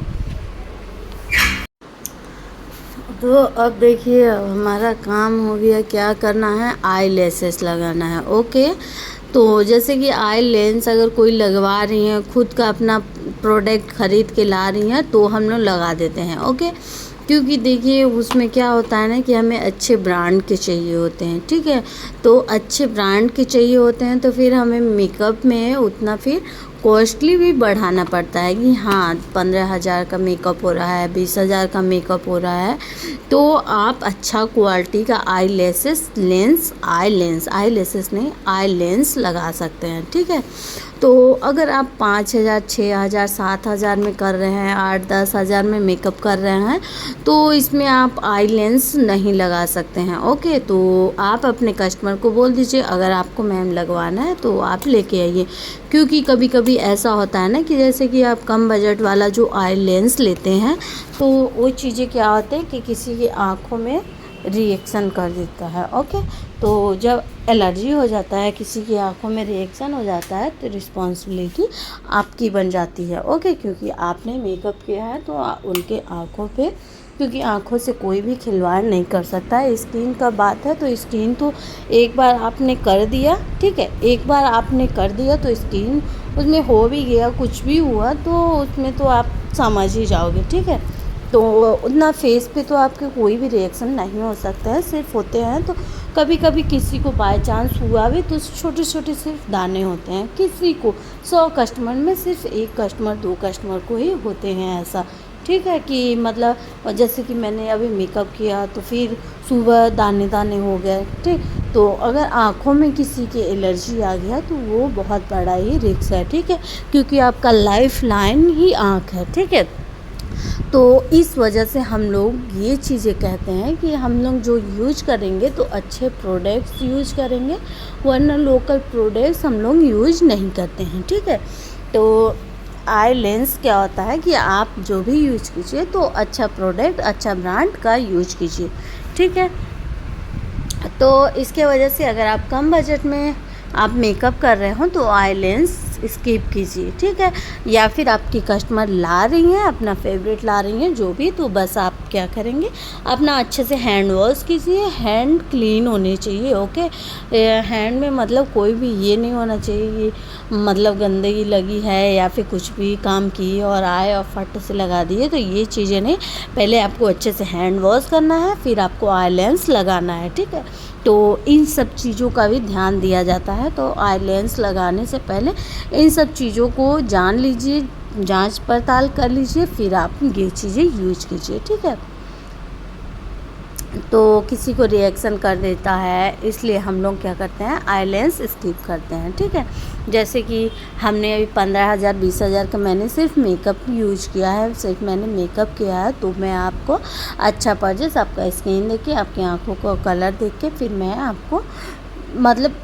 A: तो अब देखिए हमारा काम हो गया, क्या करना है, आई लैसेस लगाना है। ओके, तो जैसे कि आई लेंस अगर कोई लगवा रही हैं, खुद का अपना प्रोडक्ट ख़रीद के ला रही हैं तो हम लोग लगा देते हैं। ओके, क्योंकि देखिए उसमें क्या होता है ना कि हमें अच्छे ब्रांड के चाहिए होते हैं। ठीक है, तो अच्छे ब्रांड के चाहिए होते हैं तो फिर हमें मेकअप में उतना फिर कॉस्टली भी बढ़ाना पड़ता है कि हाँ 15,000 का मेकअप हो रहा है, 20,000 का मेकअप हो रहा है, तो आप अच्छा क्वालिटी का आई लेसेस आई लेसेस नहीं आई लेंस लगा सकते हैं। ठीक है, तो अगर आप 5,000 6,000 7,000 में कर रहे हैं, 8-10 हज़ार में मेकअप कर रहे हैं तो इसमें आप आई लेंस नहीं लगा सकते हैं। ओके, तो आप अपने कस्टमर को बोल दीजिए अगर आपको मैम लगवाना है तो आप लेके आइए। क्योंकि कभी कभी ऐसा होता है ना कि जैसे कि आप कम बजट वाला जो आई लेंस लेते हैं तो वो चीज़ें क्या होते हैं कि किसी की आँखों में रिएक्शन कर देता है। ओके, तो जब एलर्जी हो जाता है, किसी की आंखों में रिएक्शन हो जाता है तो रिस्पॉन्सिबिलिटी आपकी बन जाती है। ओके, क्योंकि आपने मेकअप किया है तो उनके आंखों पे, क्योंकि आंखों से कोई भी खिलवाड़ नहीं कर सकता है। स्किन का बात है तो स्किन तो एक बार आपने कर दिया, ठीक है, एक बार आपने कर दिया तो स्किन उसमें हो भी गया, कुछ भी हुआ तो उसमें तो आप समझ ही जाओगे। ठीक है, तो उतना फेस पे तो आपके कोई भी रिएक्शन नहीं हो सकता है, सिर्फ होते हैं तो कभी कभी किसी को बाय चांस हुआ भी तो छोटे छोटे सिर्फ दाने होते हैं, किसी को 100 कस्टमर में सिर्फ 1 कस्टमर 2 कस्टमर को ही होते हैं ऐसा। ठीक है, कि मतलब जैसे कि मैंने अभी मेकअप किया तो फिर सुबह दाने दाने हो गए। ठीक, तो अगर आँखों में किसी के एलर्जी आ गया तो वो बहुत बड़ा ही रिस्क है। ठीक है, क्योंकि आपका लाइफ लाइन ही आँख है। ठीक है, तो इस वजह से हम लोग ये चीज़ें कहते हैं कि हम लोग जो यूज करेंगे तो अच्छे प्रोडक्ट्स यूज करेंगे, वरना लोकल प्रोडक्ट्स हम लोग यूज नहीं करते हैं। ठीक है, तो आई लेंस क्या होता है कि आप जो भी यूज कीजिए तो अच्छा प्रोडक्ट, अच्छा ब्रांड का यूज कीजिए। ठीक है, तो इसके वजह से अगर आप कम बजट में आप मेकअप कर रहे हो तो आई लेंस स्किप कीजिए, ठीक है। या फिर आपकी कस्टमर ला रही हैं, अपना फेवरेट ला रही हैं जो भी, तो बस आप क्या करेंगे, अपना अच्छे से हैंड वॉश कीजिए। हैंड क्लीन होने चाहिए, ओके। हैंड में मतलब कोई भी ये नहीं होना चाहिए कि मतलब गंदगी लगी है या फिर कुछ भी काम की और आए और फट से लगा दिए, तो ये चीज़ें नहीं। पहले आपको अच्छे से हैंड वॉश करना है, फिर आपको आई लेंस लगाना है, ठीक है। तो इन सब चीज़ों का भी ध्यान दिया जाता है। तो आई लेंस लगाने से पहले इन सब चीज़ों को जान लीजिए, जांच पड़ताल कर लीजिए, फिर आप ये चीज़ें यूज कीजिए, ठीक है। तो किसी को रिएक्शन कर देता है, इसलिए हम लोग क्या करते हैं, आई लेंस स्किप करते हैं, ठीक है। जैसे कि हमने अभी 15,000 20,000 का मैंने सिर्फ मेकअप यूज किया है, सिर्फ मैंने मेकअप किया है, तो मैं आपको अच्छा परचेस, आपका स्किन देख के, आपकी आँखों का कलर देख के, फिर मैं आपको मतलब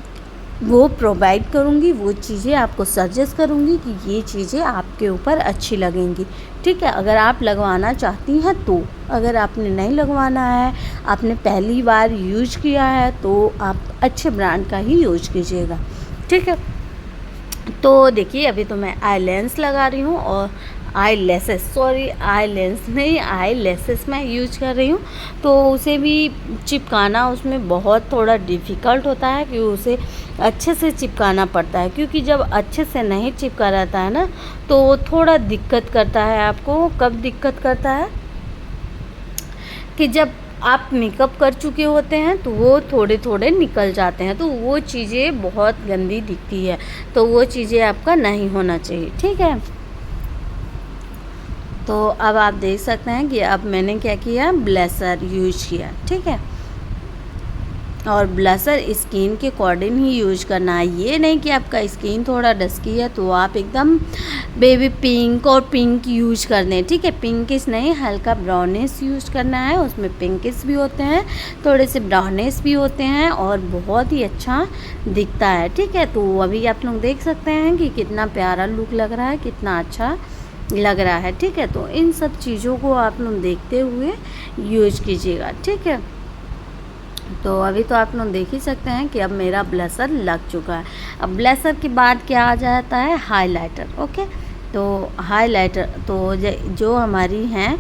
A: वो प्रोवाइड करूँगी, वो चीज़ें आपको सजेस्ट करूँगी कि ये चीज़ें आपके ऊपर अच्छी लगेंगी, ठीक है। अगर आप लगवाना चाहती हैं तो, अगर आपने नहीं लगवाना है, आपने पहली बार यूज किया है, तो आप अच्छे ब्रांड का ही यूज कीजिएगा, ठीक है। तो देखिए अभी तो मैं आई लेंस लगा रही हूँ और आई लेसेस मैं यूज कर रही हूँ। तो उसे भी चिपकाना उसमें बहुत थोड़ा डिफ़िकल्ट होता है कि उसे अच्छे से चिपकाना पड़ता है, क्योंकि जब अच्छे से नहीं चिपका रहता है ना, तो थोड़ा दिक्कत करता है आपको। कब दिक्कत करता है कि जब आप मेकअप कर चुके होते हैं तो वो थोड़े थोड़े निकल जाते हैं, तो वो चीज़ें बहुत गंदी दिखती है, तो वो चीज़ें आपका नहीं होना चाहिए, ठीक है। तो अब आप देख सकते हैं कि अब मैंने क्या किया, ब्लशर यूज किया, ठीक है। और ब्लशर स्किन के अकॉर्डिंग ही यूज करना है, ये नहीं कि आपका स्किन थोड़ा डस्की है तो आप एकदम बेबी पिंक और पिंक यूज कर दें, ठीक है। पिंकिश नहीं, हल्का ब्राउनिश यूज करना है, उसमें पिंकिश भी होते हैं, थोड़े से ब्राउनिश भी होते हैं और बहुत ही अच्छा दिखता है, ठीक है। तो अभी आप लोग देख सकते हैं कि कितना प्यारा लुक लग रहा है, कितना अच्छा लग रहा है, ठीक है। तो इन सब चीज़ों को आप लोग देखते हुए यूज कीजिएगा, ठीक है। तो अभी तो आप लोग देख ही सकते हैं कि अब मेरा ब्लशर लग चुका है। अब ब्लशर के बाद क्या आ जाता है, हाइलाइटर, ओके। तो हाइलाइटर तो जो हमारी हैं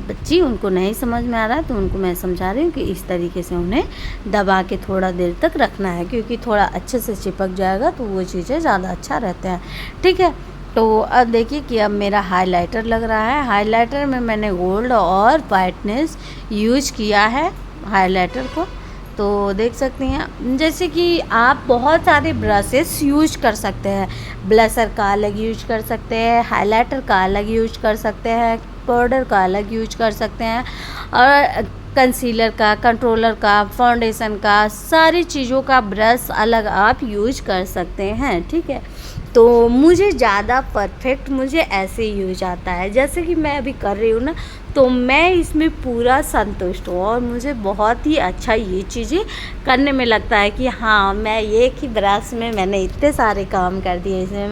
A: बच्ची, उनको नहीं समझ में आ रहा है तो उनको मैं समझा रही हूँ कि इस तरीके से उन्हें दबा के थोड़ा देर तक रखना है, क्योंकि थोड़ा अच्छे से चिपक जाएगा तो वो चीज़ें ज़्यादा अच्छा रहते हैं, ठीक है। तो अब देखिए कि अब मेरा हाइलाइटर लग रहा है। हाइलाइटर में मैंने गोल्ड और वाइटनेस यूज किया है हाइलाइटर को। तो देख सकती हैं, जैसे कि आप बहुत सारे ब्रशेस यूज कर सकते हैं, ब्लशर का अलग यूज कर सकते हैं, हाइलाइटर का अलग यूज कर सकते हैं, पाउडर का अलग यूज कर सकते हैं, और कंसीलर का, कंट्रोलर का, फाउंडेशन का, सारी चीज़ों का ब्रश अलग आप यूज कर सकते हैं, ठीक है। तो मुझे ज़्यादा परफेक्ट मुझे ऐसे यूज आता है, जैसे कि मैं अभी कर रही हूँ ना, तो मैं इसमें पूरा संतुष्ट हूँ और मुझे बहुत ही अच्छा ये चीज़ें करने में लगता है कि हाँ, मैं एक ही ब्रश में मैंने इतने सारे काम कर दिए। इसमें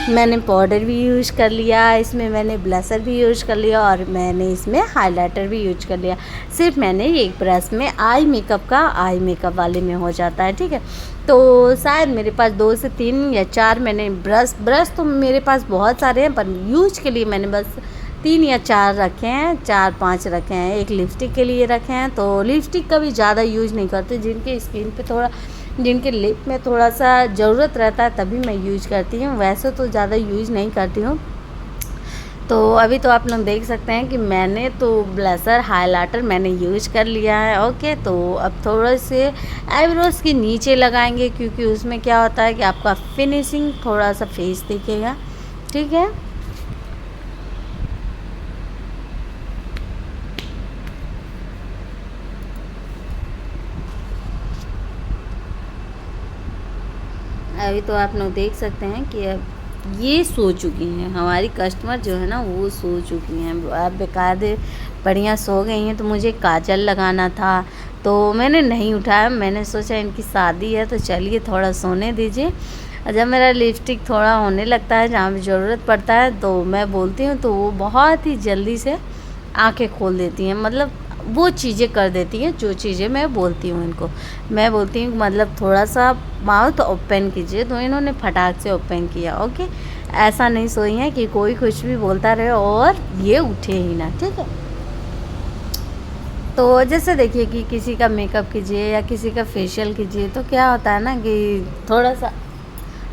A: मैंने पाउडर भी यूज कर लिया, इसमें मैंने ब्लशर भी यूज कर लिया और मैंने इसमें हाइलाइटर भी यूज कर लिया। सिर्फ मैंने एक ब्रश में आई मेकअप वाले में हो जाता है, ठीक है। तो शायद मेरे पास 2 से 3 या 4 मैंने ब्रश तो मेरे पास बहुत सारे हैं, पर यूज के लिए मैंने बस 3 या 4 रखे हैं, 4-5 रखे हैं। एक लिपस्टिक के लिए रखे हैं, तो लिपस्टिक का भी ज़्यादा यूज नहीं करते, जिनके स्किन पे थोड़ा, जिनके लिप में थोड़ा सा ज़रूरत रहता है तभी मैं यूज करती हूँ, वैसे तो ज़्यादा यूज नहीं करती हूँ। तो अभी तो आप लोग देख सकते हैं कि मैंने तो ब्लशर हाइलाइटर मैंने यूज कर लिया है, ओके। तो अब थोड़े से आईब्रोज के नीचे लगाएंगे, क्योंकि उसमें क्या होता है कि आपका फिनिशिंग थोड़ा सा फेस दिखेगा, ठीक है। अभी तो आप लोग देख सकते हैं कि अब ये सो चुकी हैं हमारी कस्टमर जो है ना, वो सो चुकी हैं, अब बेकायदे बढ़िया सो गई हैं। तो मुझे काजल लगाना था तो मैंने नहीं उठाया, मैंने सोचा इनकी शादी है तो चलिए थोड़ा सोने दीजिए। और जब मेरा लिपस्टिक थोड़ा होने लगता है, जहाँ भी ज़रूरत पड़ता है तो मैं बोलती हूँ, तो वो बहुत ही जल्दी से आंखें खोल देती हैं। मतलब वो चीज़ें कर देती हैं जो चीज़ें मैं बोलती हूँ इनको। मैं बोलती हूँ मतलब थोड़ा सा माउथ ओपन कीजिए, तो इन्होंने फटाक से ओपन किया। ओके, ऐसा नहीं सोई है कि कोई कुछ भी बोलता रहे और ये उठे ही ना, ठीक है। तो जैसे देखिए कि किसी का मेकअप कीजिए या किसी का फेशियल कीजिए, तो क्या होता है ना कि थोड़ा सा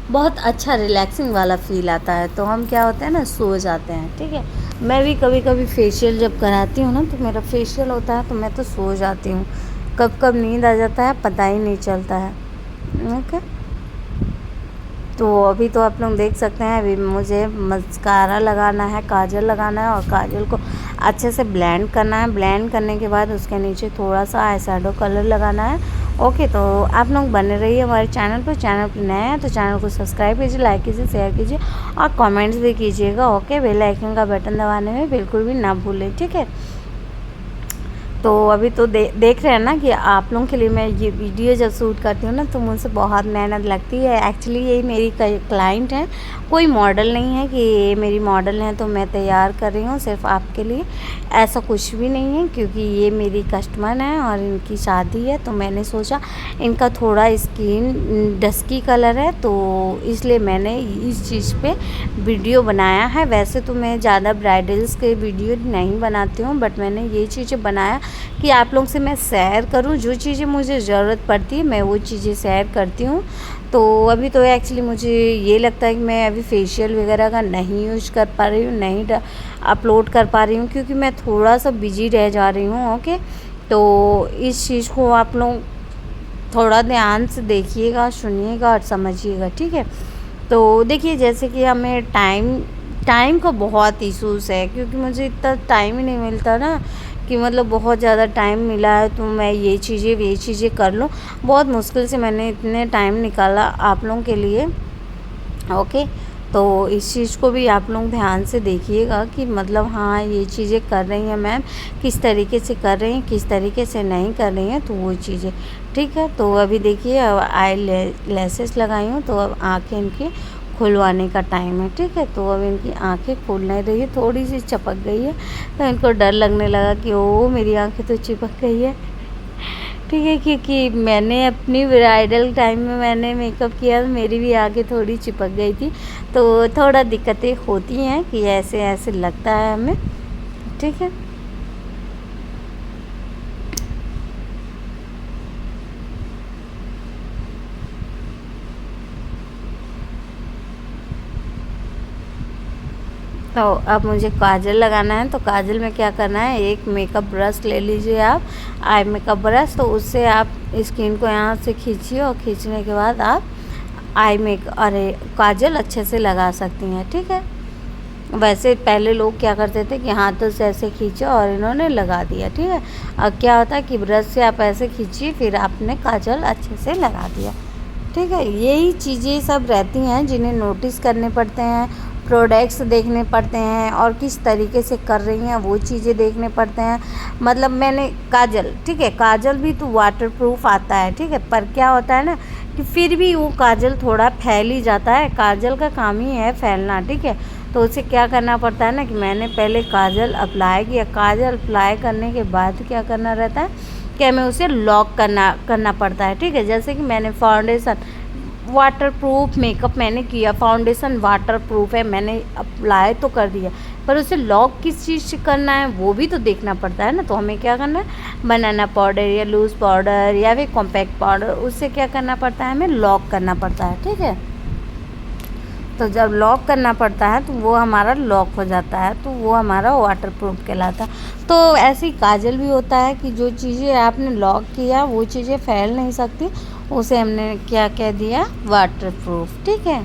A: बहुत अच्छा रिलैक्सिंग वाला फ़ील आता है, तो हम क्या होता है ना, सो जाते हैं, ठीक है। मैं भी कभी कभी फेशियल जब कराती हूँ ना, तो मेरा फेशियल होता है तो मैं तो सो जाती हूँ। कब कब नींद आ जाता है पता ही नहीं चलता है। ओके, तो अभी तो आप लोग देख सकते हैं, अभी मुझे मस्कारा लगाना है, काजल लगाना है, और काजल को अच्छे से ब्लेंड करना है। ब्लेंड करने के बाद उसके नीचे थोड़ा सा आई शेडो कलर लगाना है। ओके, तो आप लोग बने रहिए हमारे चैनल पर नए हैं तो चैनल को सब्सक्राइब कीजिए, लाइक कीजिए, शेयर कीजिए और कमेंट्स भी कीजिएगा। ओके, बेल आइकन का बटन दबाने में बिल्कुल भी ना भूलें, ठीक है। तो अभी तो देख रहे हैं ना कि आप लोगों के लिए मैं ये वीडियो जब शूट करती हूँ ना, तो मुझसे बहुत मेहनत लगती है। एक्चुअली ये मेरी क्लाइंट है, कोई मॉडल नहीं है कि ये मेरी मॉडल है तो मैं तैयार कर रही हूँ सिर्फ आपके लिए, ऐसा कुछ भी नहीं है। क्योंकि ये मेरी कस्टमर है और इनकी शादी है, तो मैंने सोचा इनका थोड़ा स्किन डस्की कलर है, तो इसलिए मैंने इस चीज़ पे वीडियो बनाया है। वैसे तो मैं ज़्यादा ब्राइडल्स के वीडियो नहीं बनाती हूँ, बट मैंने ये चीज़ें बनाया कि आप लोग से मैं शेयर करूं। जो चीज़ें मुझे ज़रूरत पड़ती है मैं वो चीज़ें शेयर करती हूं। तो अभी तो एक्चुअली मुझे ये लगता है कि मैं अभी फेशियल वगैरह का नहीं यूज कर पा रही हूँ, नहीं अपलोड कर पा रही हूँ, क्योंकि मैं थोड़ा सा बिजी रह जा रही हूँ। ओके, तो इस चीज़ को आप लोग थोड़ा ध्यान से देखिएगा, सुनिएगा और समझिएगा, ठीक है। तो देखिए, जैसे कि हमें टाइम का बहुत इशूज़ है, क्योंकि मुझे इतना टाइम ही नहीं मिलता ना कि मतलब बहुत ज़्यादा टाइम मिला है तो मैं ये चीज़ें कर लूँ। बहुत मुश्किल से मैंने इतने टाइम निकाला आप लोगों के लिए। ओके, तो इस चीज़ को भी आप लोग ध्यान से देखिएगा कि मतलब हाँ, ये चीज़ें कर रही हैं मैम, किस तरीके से कर रही हैं, किस तरीके से नहीं कर रही हैं, तो वो चीज़ें, ठीक है। तो अभी देखिए, अब आई लैसेस लगाई हूँ, तो अब आँखें इनकी खुलवाने का टाइम है, ठीक है। तो अब इनकी आंखें खुल नहीं रही है, थोड़ी सी चपक गई है, तो इनको डर लगने लगा कि ओ मेरी आंखें तो चिपक गई है, ठीक है। क्योंकि मैंने अपनी ब्राइडल टाइम में मैंने मेकअप किया तो मेरी भी आंखें थोड़ी चिपक गई थी, तो थोड़ा दिक्कतें होती हैं कि ऐसे ऐसे लगता है हमें, ठीक है। तो अब मुझे काजल लगाना है, तो काजल में क्या करना है, एक मेकअप ब्रश ले लीजिए आप, आई मेकअप ब्रश, तो उससे आप स्किन को यहाँ से खींचिए और खींचने के बाद आप काजल अच्छे से लगा सकती हैं, ठीक है। वैसे पहले लोग क्या करते थे कि हाथों से ऐसे खींचा और इन्होंने लगा दिया, ठीक है। अब क्या होता है कि ब्रश से आप ऐसे खींचिए, फिर आपने काजल अच्छे से लगा दिया, ठीक है। यही चीज़ें सब रहती हैं जिन्हें नोटिस करने पड़ते हैं, प्रोडक्ट्स देखने पड़ते हैं, और किस तरीके से कर रही हैं वो चीज़ें देखने पड़ते हैं। मतलब मैंने काजल, ठीक है, काजल भी तो वाटर प्रूफ आता है, ठीक है, पर क्या होता है ना कि फिर भी वो काजल थोड़ा फैल ही जाता है। काजल का काम ही है फैलना, ठीक है। तो उसे क्या करना पड़ता है ना कि मैंने पहले काजल अप्लाई किया, काजल अप्लाई करने के बाद क्या करना रहता है कि हमें उसे लॉक करना पड़ता है, ठीक है। जैसे कि मैंने फाउंडेशन वाटरप्रूफ मेकअप मैंने किया, फाउंडेशन वाटरप्रूफ है, मैंने अप्लाई तो कर दिया, पर उसे लॉक किस चीज़ से करना है वो भी तो देखना पड़ता है ना। तो हमें क्या करना है, बनाना पाउडर या लूज़ पाउडर या फिर कॉम्पैक्ट पाउडर, उससे क्या करना पड़ता है, हमें लॉक करना पड़ता है, ठीक है। तो जब लॉक करना पड़ता है तो वो हमारा लॉक हो जाता है, तो वो हमारा वाटरप्रूफ कहलाता है। तो ऐसे ही काजल भी होता है कि जो चीज़ें आपने लॉक किया वो चीज़ें फैल नहीं सकती, उसे हमने क्या कह दिया, वाटरप्रूफ, ठीक है।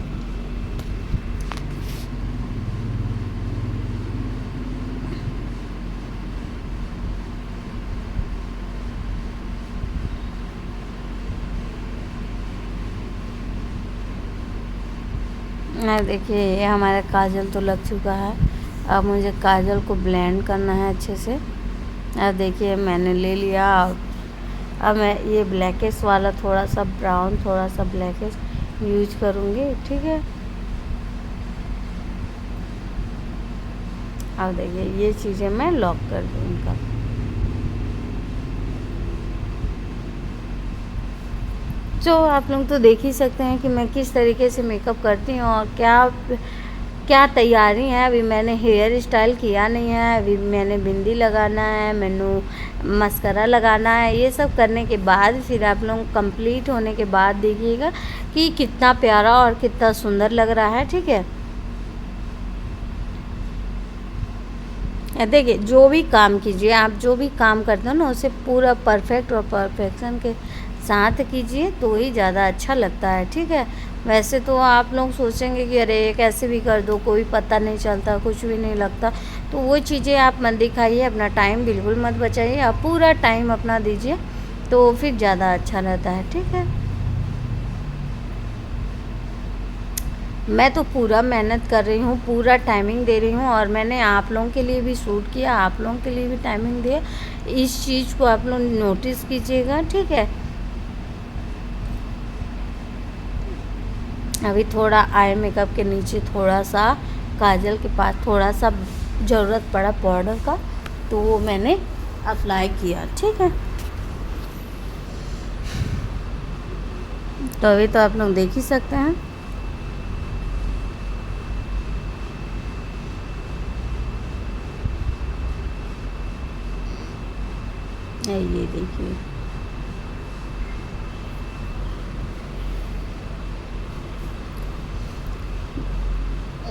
A: देखिए, ये हमारा काजल तो लग चुका है। अब मुझे काजल को ब्लेंड करना है अच्छे से। अब देखिए, मैंने ले लिया। अब मैं ये ब्लैकेश वाला थोड़ा सा ब्राउन, थोड़ा सा ब्लैकेश यूज करूँगी, ठीक है। अब देखिए, ये चीज़ें मैं लॉक कर दूँ इनका। तो आप लोग तो देख ही सकते हैं कि मैं किस तरीके से मेकअप करती हूँ और क्या क्या तैयारी है। अभी मैंने हेयर स्टाइल किया नहीं है, अभी मैंने बिंदी लगाना है, मैंने मस्करा लगाना है। ये सब करने के बाद फिर आप लोग कंप्लीट होने के बाद देखिएगा कि कितना प्यारा और कितना सुंदर लग रहा है। ठीक है, देखिए जो भी काम कीजिए, आप जो भी काम करते हो ना उसे पूरा परफेक्ट और परफेक्शन के साथ कीजिए तो ही ज़्यादा अच्छा लगता है। ठीक है, वैसे तो आप लोग सोचेंगे कि अरे कैसे भी कर दो, कोई पता नहीं चलता, कुछ भी नहीं लगता, तो वो चीज़ें आप मत दिखाइए, अपना टाइम बिल्कुल मत बचाइए, आप पूरा टाइम अपना दीजिए तो फिर ज़्यादा अच्छा रहता है। ठीक है, मैं तो पूरा मेहनत कर रही हूँ, पूरा टाइमिंग दे रही हूँ और मैंने आप लोगों के लिए भी शूट किया, आप लोगों के लिए भी टाइमिंग दिया। इस चीज़ को आप लोग नोटिस कीजिएगा। ठीक है, अभी थोड़ा आई मेकअप के नीचे थोड़ा सा काजल के पास थोड़ा सा ज़रूरत पड़ा पाउडर का, तो वो मैंने अप्लाई किया। ठीक है, तो अभी तो आप लोग देख ही सकते हैं। ये देखिए,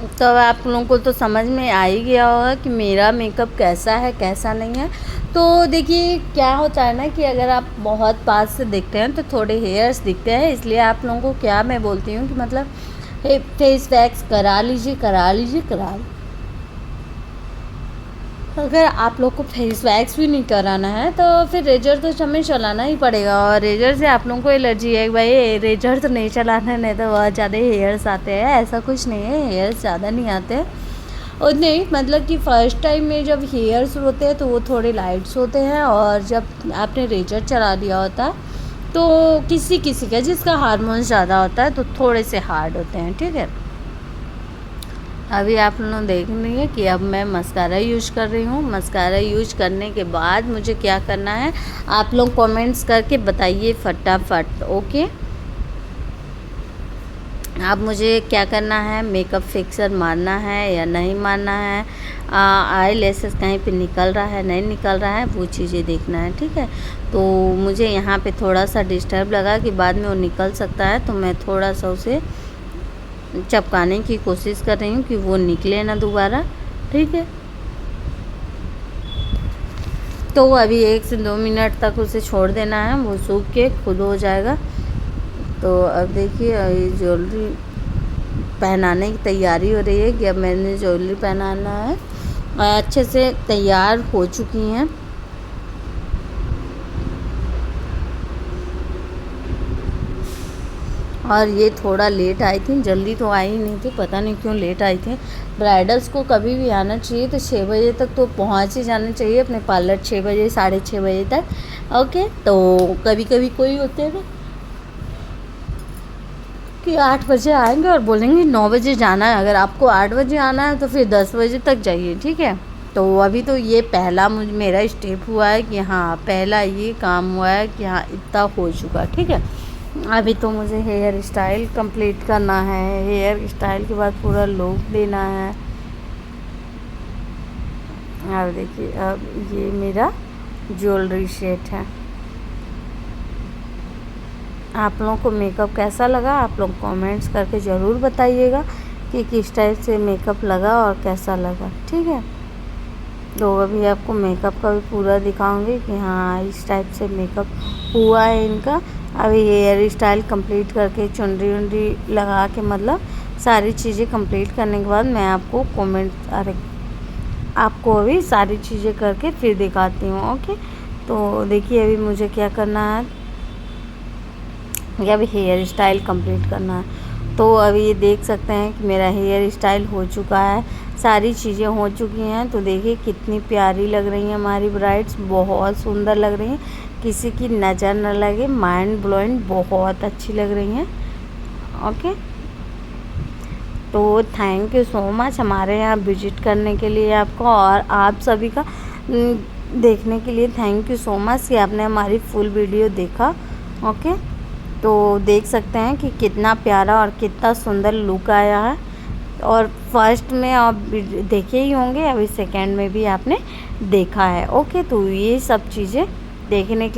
A: तो अब आप लोगों को तो समझ में आ ही गया होगा कि मेरा मेकअप कैसा है कैसा नहीं है। तो देखिए क्या होता है ना कि अगर आप बहुत पास से देखते हैं तो थोड़े हेयर्स दिखते हैं, इसलिए आप लोगों को क्या मैं बोलती हूँ कि मतलब फेस वैक्स करा लीजिए, करा लीजिए, करा लीजिए। अगर आप लोग को फेस वैक्स भी नहीं कराना है तो फिर रेजर तो हमें चलाना ही पड़ेगा, और रेजर से आप लोगों को एलर्जी है भाई, रेजर तो नहीं चलाना, नहीं तो बहुत ज़्यादा हेयर्स आते हैं। ऐसा कुछ नहीं है, हेयर्स ज़्यादा नहीं आते हैं और नहीं, मतलब कि फ़र्स्ट टाइम में जब हेयर्स होते हैं तो वो थोड़े लाइट्स होते हैं, और जब आपने रेजर चला दिया होता है तो किसी किसी का जिसका हार्मोन ज़्यादा होता है तो थोड़े से हार्ड होते हैं। ठीक है, अभी आप लोग देख रही है कि अब मैं मस्कारा यूज कर रही हूँ। मस्कारा यूज करने के बाद मुझे क्या करना है आप लोग कमेंट्स करके बताइए फटाफट। ओके, अब मुझे क्या करना है, मेकअप फिक्सर मारना है या नहीं मारना है, आई लेसेस कहीं पे निकल रहा है नहीं निकल रहा है, वो चीज़ें देखना है। ठीक है, तो मुझे यहाँ पे थोड़ा सा डिस्टर्ब लगा कि बाद में वो निकल सकता है, तो मैं थोड़ा सा उसे चपकाने की कोशिश कर रही हूँ कि वो निकले ना दोबारा। ठीक है, तो अभी 1 से 2 मिनट तक उसे छोड़ देना है, वो सूख के खुद हो जाएगा। तो अब देखिए अभी ज्वेलरी पहनाने की तैयारी हो रही है कि अब मैंने ज्वेलरी पहनाना है, अच्छे से तैयार हो चुकी हैं। और ये थोड़ा लेट आई थी, जल्दी तो आई नहीं थी, पता नहीं क्यों लेट आई थी। ब्राइडल्स को कभी भी आना चाहिए तो 6 बजे तक तो पहुंच ही जाना चाहिए अपने पार्लर, 6 बजे 6:30 बजे तक। ओके, तो कभी कभी कोई होते हैं ना कि 8 बजे आएंगे और बोलेंगे 9 बजे जाना है। अगर आपको 8 बजे आना है तो फिर 10 बजे तक जाइए। ठीक है, तो अभी तो ये पहला मेरा स्टेप हुआ है कि हाँ पहला ये काम हुआ है कि हाँ इतना हो चुका। ठीक है, अभी तो मुझे हेयर स्टाइल कंप्लीट करना है, हेयर स्टाइल के बाद पूरा लुक देना है। अब देखिए अब ये मेरा ज्वेलरी सेट है। आप लोगों को मेकअप कैसा लगा आप लोग कमेंट्स करके ज़रूर बताइएगा कि किस टाइप से मेकअप लगा और कैसा लगा। ठीक है, तो अभी आपको मेकअप का भी पूरा दिखाऊंगी कि हाँ इस टाइप से मेकअप हुआ है इनका। अभी हेयर स्टाइल कंप्लीट करके चुनरी उनरी लगा के मतलब सारी चीज़ें कंप्लीट करने के बाद मैं आपको आपको अभी सारी चीज़ें करके फिर दिखाती हूँ। ओके, तो देखिए अभी मुझे क्या करना है कि अभी हेयर स्टाइल कंप्लीट करना है। तो अभी ये देख सकते हैं कि मेरा हेयर स्टाइल हो चुका है, सारी चीज़ें हो चुकी हैं। तो देखिए कितनी प्यारी लग रही हैं हमारी ब्राइड्स, बहुत सुंदर लग रही हैं, किसी की नज़र न लगे, माइंड ब्लोइंग, बहुत अच्छी लग रही हैं। ओके, तो थैंक यू सो मच हमारे यहाँ विजिट करने के लिए आपको, और आप सभी का देखने के लिए थैंक यू सो मच कि आपने हमारी फुल वीडियो देखा। ओके, तो देख सकते हैं कि कितना प्यारा और कितना सुंदर लुक आया है। और फर्स्ट में आप देखे ही होंगे, अभी सेकंड में भी आपने देखा है। ओके, तो ये सब चीज़ें देखने के